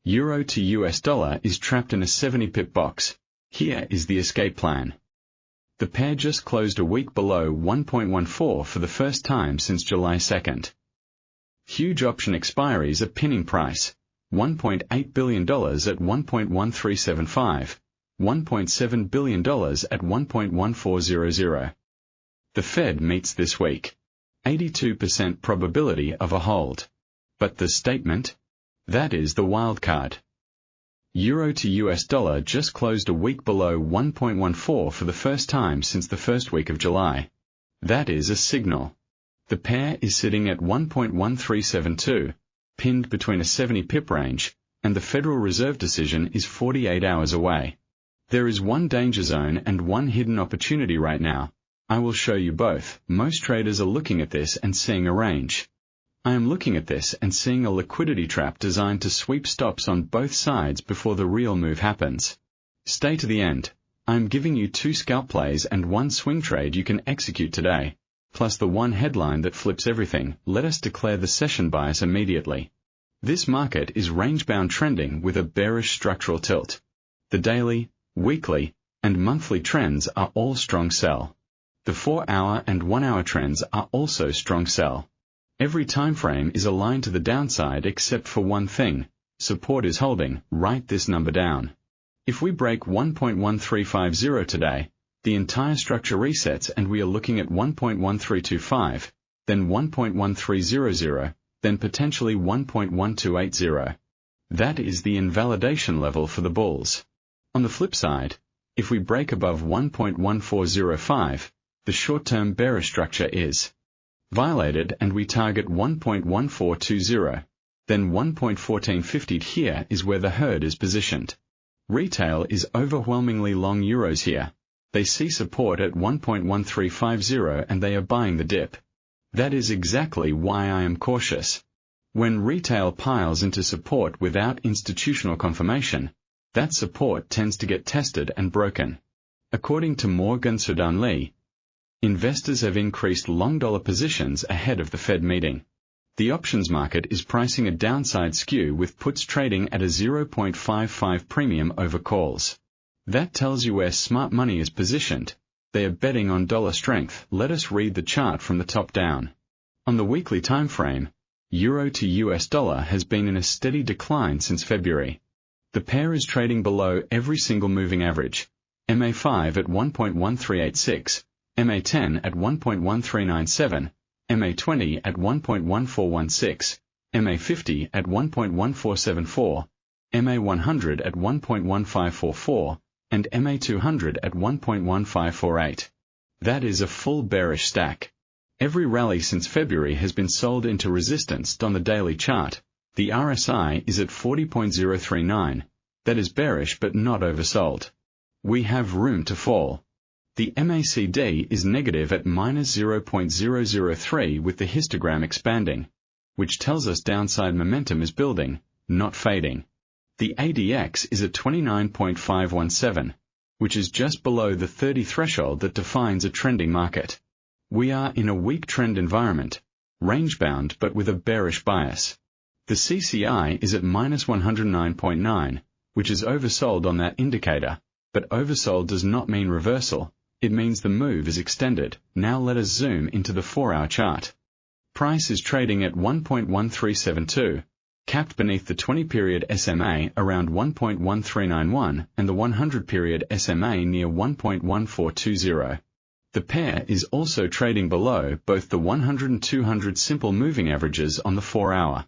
Euro to US dollar is trapped in a 70-pip box. Here is the escape plan. The pair just closed a week below 1.14 for the first time since July 2nd. Huge option expiries are pinning price. $1.8 billion at 1.1375, $1.7 billion at 1.1400. The Fed meets this week. 82% probability of a hold. But the statement? That is the wild card. Euro to US dollar just closed a week below 1.14 for the first time since the first week of July. That is a signal. The pair is sitting at 1.1372, pinned between a 70-pip range, and the Federal Reserve decision is 48 hours away. There is one danger zone and one hidden opportunity right now. I will show you both. Most traders are looking at this and seeing a range. I am looking at this and seeing a liquidity trap designed to sweep stops on both sides before the real move happens. Stay to the end. I am giving you 2 scalp plays and 1 swing trade you can execute today, plus the one headline that flips everything. Let us declare the session bias immediately. This market is range-bound trending with a bearish structural tilt. The daily, weekly, and monthly trends are all strong sell. The 4-hour and 1-hour trends are also strong sell. Every time frame is aligned to the downside except for one thing. Support is holding. Write this number down. If we break 1.1350 today, the entire structure resets and we are looking at 1.1325, then 1.1300, then potentially 1.1280. That is the invalidation level for the bulls. On the flip side, if we break above 1.1405, the short-term bearish structure is violated and we target 1.1420, then 1.1450. Here is where the herd is positioned. Retail is overwhelmingly long euros here. They see support at 1.1350 and they are buying the dip. That is exactly why I am cautious. When retail piles into support without institutional confirmation, that support tends to get tested and broken. According to Morgan Stanley, investors have increased long dollar positions ahead of the Fed meeting. The options market is pricing a downside skew with puts trading at a 0.55 premium over calls. That tells you where smart money is positioned. They are betting on dollar strength. Let us read the chart from the top down. On the weekly time frame, Euro to US dollar has been in a steady decline since February. The pair is trading below every single moving average. MA5 at 1.1386, MA10 at 1.1397, MA20 at 1.1416, MA50 at 1.1474, MA100 at 1.1544, and MA200 at 1.1548. That is a full bearish stack. Every rally since February has been sold into resistance. On the daily chart, the RSI is at 40.039. That is bearish but not oversold. We have room to fall. The MACD is negative at minus 0.003 with the histogram expanding, which tells us downside momentum is building, not fading. The ADX is at 29.517, which is just below the 30 threshold that defines a trending market. We are in a weak trend environment, range-bound but with a bearish bias. The CCI is at minus 109.9, which is oversold on that indicator, but oversold does not mean reversal. It means the move is extended. Now let us zoom into the 4-hour chart. Price is trading at 1.1372, capped beneath the 20-period SMA around 1.1391 and the 100-period SMA near 1.1420. The pair is also trading below both the 100 and 200 simple moving averages on the 4-hour.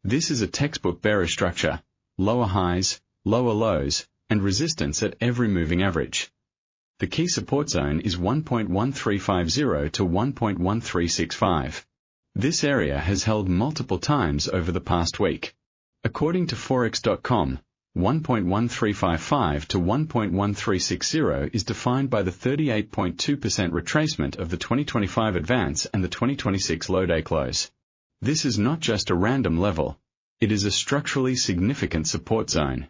This is a textbook bearish structure, lower highs, lower lows, and resistance at every moving average. The key support zone is 1.1350 to 1.1365. This area has held multiple times over the past week. According to Forex.com, 1.1355 to 1.1360 is defined by the 38.2% retracement of the 2025 advance and the 2026 low day close. This is not just a random level. It is a structurally significant support zone.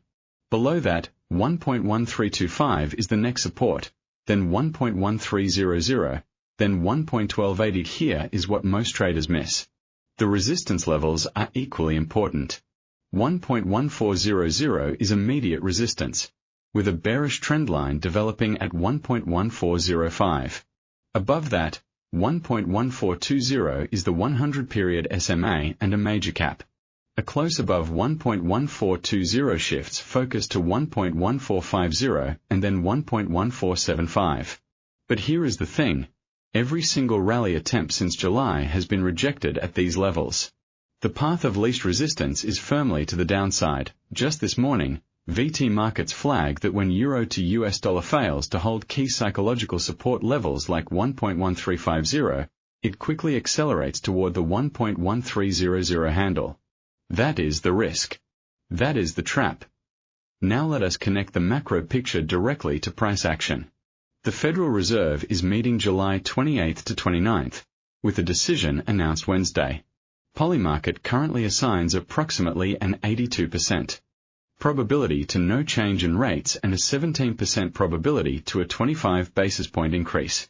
Below that, 1.1325 is the next support, then 1.1300, then 1.1280. Here is what most traders miss. The resistance levels are equally important. 1.1400 is immediate resistance, with a bearish trendline developing at 1.1405. Above that, 1.1420 is the 100-period SMA and a major cap. A close above 1.1420 shifts focus to 1.1450 and then 1.1475. But here is the thing. Every single rally attempt since July has been rejected at these levels. The path of least resistance is firmly to the downside. Just this morning, VT markets flag that when euro to US dollar fails to hold key psychological support levels like 1.1350, it quickly accelerates toward the 1.1300 handle. That is the risk. That is the trap. Now let us connect the macro picture directly to price action. The Federal Reserve is meeting July 28th to 29th, with a decision announced Wednesday. Polymarket currently assigns approximately an 82% probability to no change in rates and a 17% probability to a 25 basis point increase.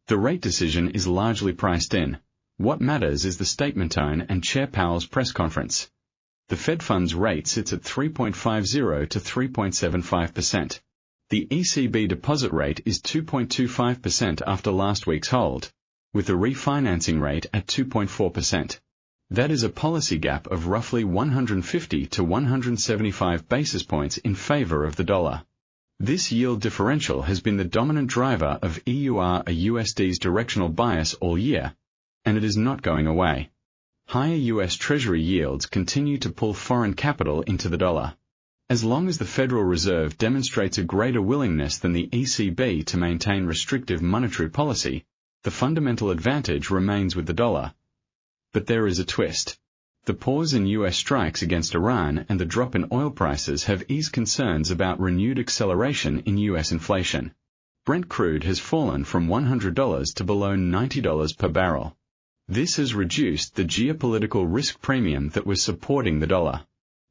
The rate decision is largely priced in. What matters is the statement tone and Chair Powell's press conference. The Fed funds rate sits at 3.50 to 3.75%. The ECB deposit rate is 2.25% after last week's hold, with the refinancing rate at 2.4%. That is a policy gap of roughly 150 to 175 basis points in favor of the dollar. This yield differential has been the dominant driver of EUR USD's directional bias all year, and it is not going away. Higher US Treasury yields continue to pull foreign capital into the dollar. As long as the Federal Reserve demonstrates a greater willingness than the ECB to maintain restrictive monetary policy, the fundamental advantage remains with the dollar. But there is a twist. The pause in US strikes against Iran and the drop in oil prices have eased concerns about renewed acceleration in US inflation. Brent crude has fallen from $100 to below $90 per barrel. This has reduced the geopolitical risk premium that was supporting the dollar.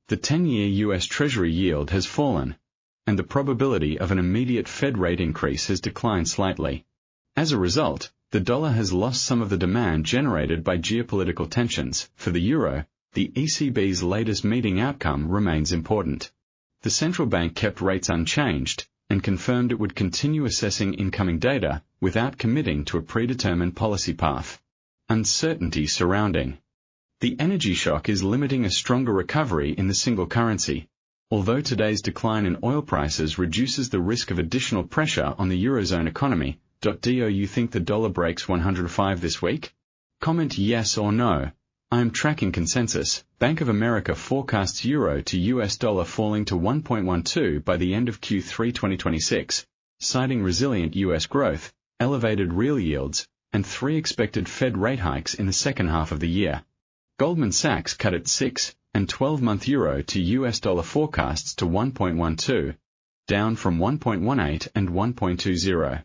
The 10-year US Treasury yield has fallen, and the probability of an immediate Fed rate increase has declined slightly. As a result, the dollar has lost some of the demand generated by geopolitical tensions. For the euro, the ECB's latest meeting outcome remains important. The central bank kept rates unchanged and confirmed it would continue assessing incoming data without committing to a predetermined policy path. Uncertainty surrounding the energy shock is limiting a stronger recovery in the single currency. Although today's decline in oil prices reduces the risk of additional pressure on the Eurozone economy, do you think the dollar breaks 105 this week? Comment yes or no. I am tracking consensus. Bank of America forecasts euro to US dollar falling to 1.12 by the end of Q3 2026, citing resilient US growth, elevated real yields, and 3 expected Fed rate hikes in the second half of the year. Goldman Sachs cut its 6- and 12-month euro to US dollar forecasts to 1.12, down from 1.18 and 1.20.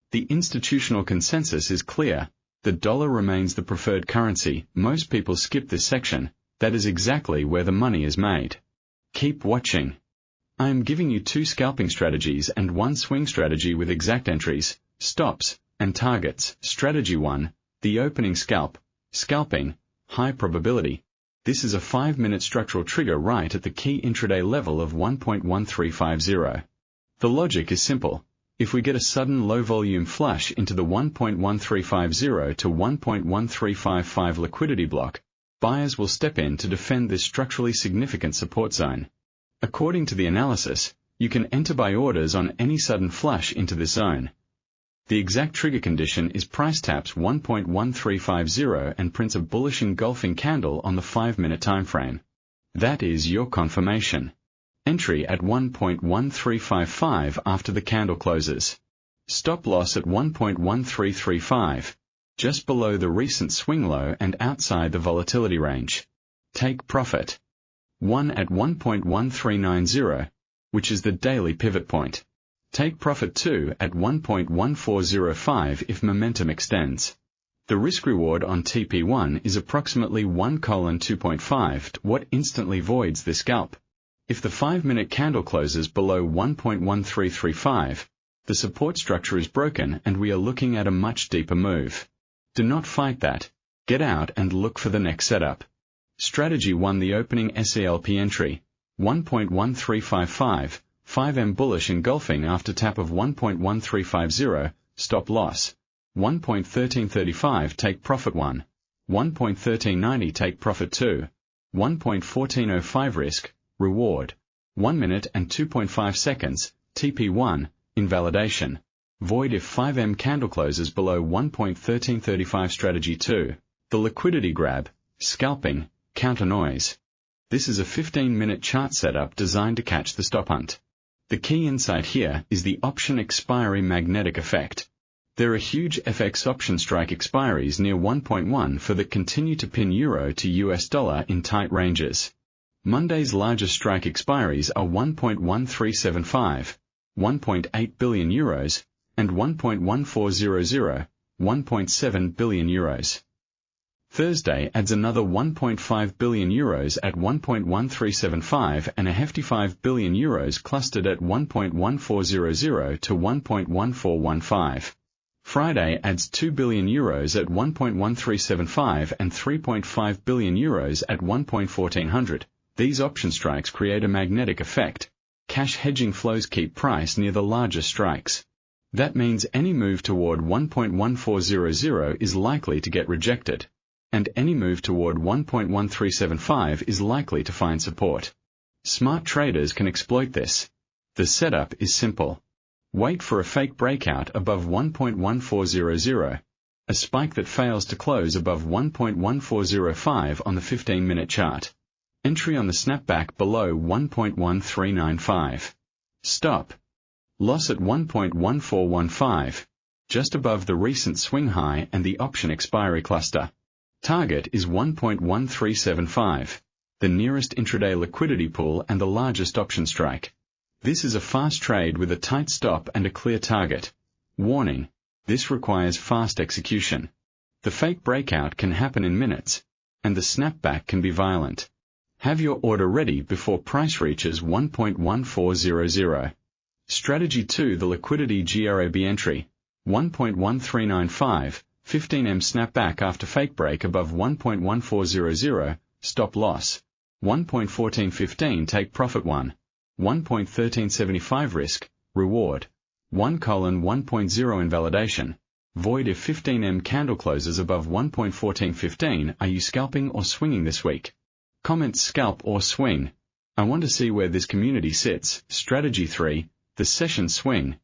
The institutional consensus is clear. The dollar remains the preferred currency. Most people skip this section. That is exactly where the money is made. Keep watching. I am giving you 2 scalping strategies and 1 swing strategy with exact entries, stops, and targets. Strategy 1, the opening scalp. Scalping, high probability. This is a 5-minute structural trigger right at the key intraday level of 1.1350. The logic is simple. If we get a sudden low-volume flush into the 1.1350 to 1.1355 liquidity block, buyers will step in to defend this structurally significant support zone. According to the analysis, you can enter buy orders on any sudden flush into this zone. The exact trigger condition is price taps 1.1350 and prints a bullish engulfing candle on the 5-minute timeframe. That is your confirmation. Entry at 1.1355 after the candle closes. Stop loss at 1.1335, just below the recent swing low and outside the volatility range. Take profit. 1 at 1.1390, which is the daily pivot point. Take profit 2 at 1.1405 if momentum extends. The risk-reward on TP1 is approximately 1:2.5, what instantly voids this scalp. If the 5-minute candle closes below 1.1335, the support structure is broken and we are looking at a much deeper move. Do not fight that. Get out and look for the next setup. Strategy 1, the opening SELP entry. 1.1355, 5M bullish engulfing after tap of 1.1350, stop loss. 1.1335 take profit 1. 1.1390 take profit 2. 1.1405 risk, reward. 1 minute and 2.5 seconds, TP1, invalidation. Void if 5M candle closes below 1.1335. Strategy 2. The liquidity grab, scalping, counter noise. This is a 15-minute chart setup designed to catch the stop hunt. The key insight here is the option expiry magnetic effect. There are huge FX option strike expiries near 1.1 for that continue to pin euro to US dollar in tight ranges. Monday's largest strike expiries are 1.1375, 1.8 billion euros, and 1.1400, 1.7 billion euros. Thursday adds another 1.5 billion euros at 1.1375 and a hefty 5 billion euros clustered at 1.1400 to 1.1415. Friday adds 2 billion euros at 1.1375 and 3.5 billion euros at 1.1400. These option strikes create a magnetic effect. Cash hedging flows keep price near the largest strikes. That means any move toward 1.1400 is likely to get rejected, and any move toward 1.1375 is likely to find support. Smart traders can exploit this. The setup is simple. Wait for a fake breakout above 1.1400, a spike that fails to close above 1.1405 on the 15-minute chart. Entry on the snapback below 1.1395. Stop. Loss at 1.1415, just above the recent swing high and the option expiry cluster. Target is 1.1375, the nearest intraday liquidity pool and the largest option strike. This is a fast trade with a tight stop and a clear target. Warning, this requires fast execution. The fake breakout can happen in minutes, and the snapback can be violent. Have your order ready before price reaches 1.1400. Strategy 2. The liquidity grab entry, 1.1395, 15M snapback after fake break above 1.1400, stop loss. 1.1415 take profit 1. 1.1375 risk, reward. 1:1.0 invalidation. Void if 15M candle closes above 1.1415. Are you scalping or swinging this week? Comment scalp or swing. I want to see where this community sits. Strategy 3. The session swing,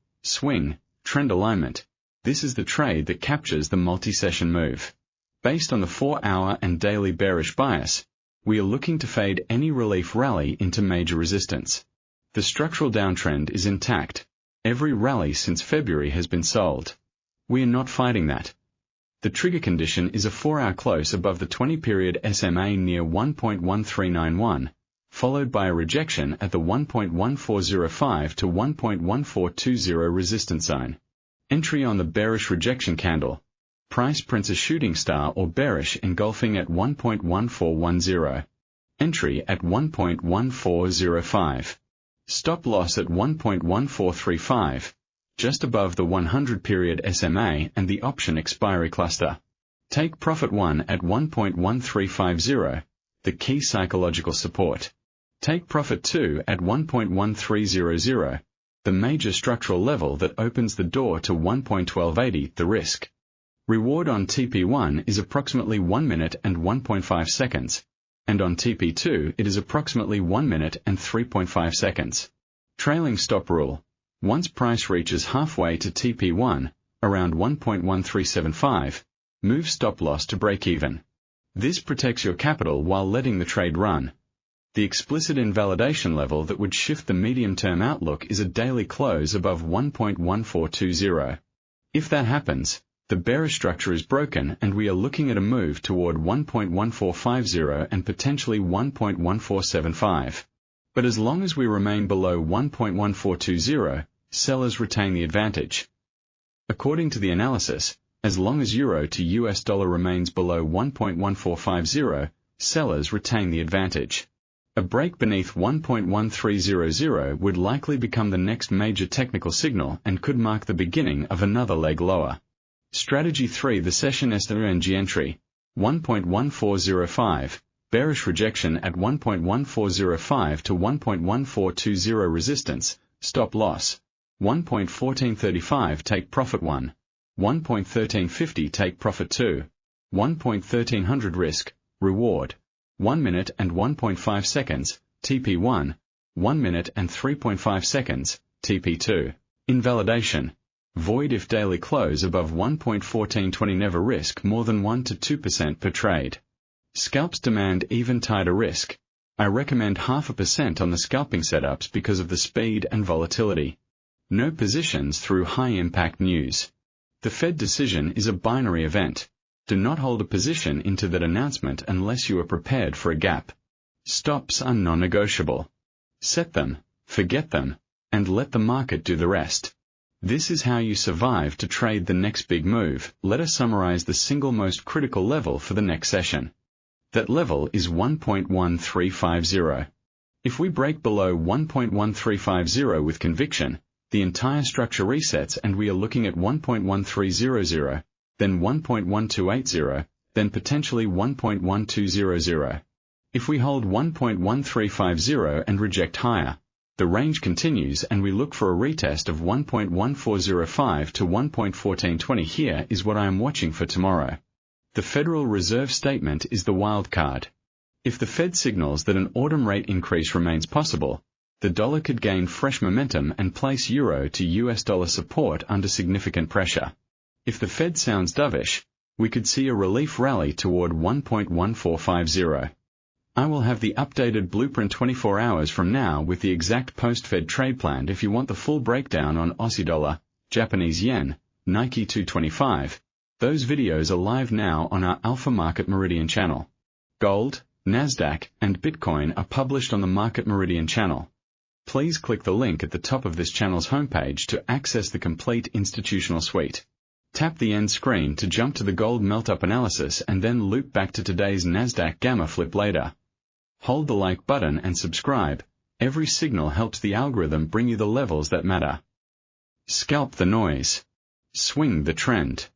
trend alignment. This is the trade that captures the multi-session move. Based on the 4-hour and daily bearish bias, we are looking to fade any relief rally into major resistance. The structural downtrend is intact. Every rally since February has been sold. We are not fighting that. The trigger condition is a 4-hour close above the 20-period SMA near 1.1391. Followed by a rejection at the 1.1405 to 1.1420 resistance zone. Entry on the bearish rejection candle. Price prints a shooting star or bearish engulfing at 1.1410. Entry at 1.1405. Stop loss at 1.1435, just above the 100-period SMA and the option expiry cluster. Take profit 1 at 1.1350, the key psychological support. Take profit 2 at 1.1300, the major structural level that opens the door to 1.1280, the risk. Reward on TP1 is approximately 1 minute and 1.5 seconds, and on TP2 it is approximately 1 minute and 3.5 seconds. Trailing stop rule. Once price reaches halfway to TP1, around 1.1375, move stop loss to break even. This protects your capital while letting the trade run. The explicit invalidation level that would shift the medium-term outlook is a daily close above 1.1420. If that happens, the bearish structure is broken and we are looking at a move toward 1.1450 and potentially 1.1475. But as long as we remain below 1.1420, sellers retain the advantage. According to the analysis, as long as euro to US dollar remains below 1.1450, sellers retain the advantage. A break beneath 1.1300 would likely become the next major technical signal and could mark the beginning of another leg lower. Strategy 3. The session SNG entry, 1.1405, bearish rejection at 1.1405 to 1.1420 resistance, stop loss, 1.1435 take profit 1, 1.1350 take profit 2, 1.1300 risk, reward, 1 minute and 1.5 seconds, TP1, 1 minute and 3.5 seconds, TP2, invalidation, void if daily close above 1.1420 never risk more than 1 to 2% per trade. Scalps demand even tighter risk. I recommend 0.5% on the scalping setups because of the speed and volatility. No positions through high-impact news. The Fed decision is a binary event. Do not hold a position into that announcement unless you are prepared for a gap. Stops are non-negotiable. Set them, forget them, and let the market do the rest. This is how you survive to trade the next big move. Let us summarize the single most critical level for the next session. That level is 1.1350. If we break below 1.1350 with conviction, the entire structure resets and we are looking at 1.1300, then 1.1280, then potentially 1.1200. If we hold 1.1350 and reject higher, the range continues and we look for a retest of 1.1405 to 1.1420. Here is what I am watching for tomorrow. The Federal Reserve statement is the wild card. If the Fed signals that an autumn rate increase remains possible, the dollar could gain fresh momentum and place euro to US dollar support under significant pressure. If the Fed sounds dovish, we could see a relief rally toward 1.1450. I will have the updated blueprint 24 hours from now with the exact post-Fed trade plan if you want the full breakdown on Aussie dollar, Japanese yen, Nike 225. Those videos are live now on our Alpha Market Meridian channel. Gold, Nasdaq, and Bitcoin are published on the Market Meridian channel. Please click the link at the top of this channel's homepage to access the complete institutional suite. Tap the end screen to jump to the gold melt-up analysis and then loop back to today's Nasdaq gamma flip later. Hold the like button and subscribe. Every signal helps the algorithm bring you the levels that matter. Scalp the noise. Swing the trend.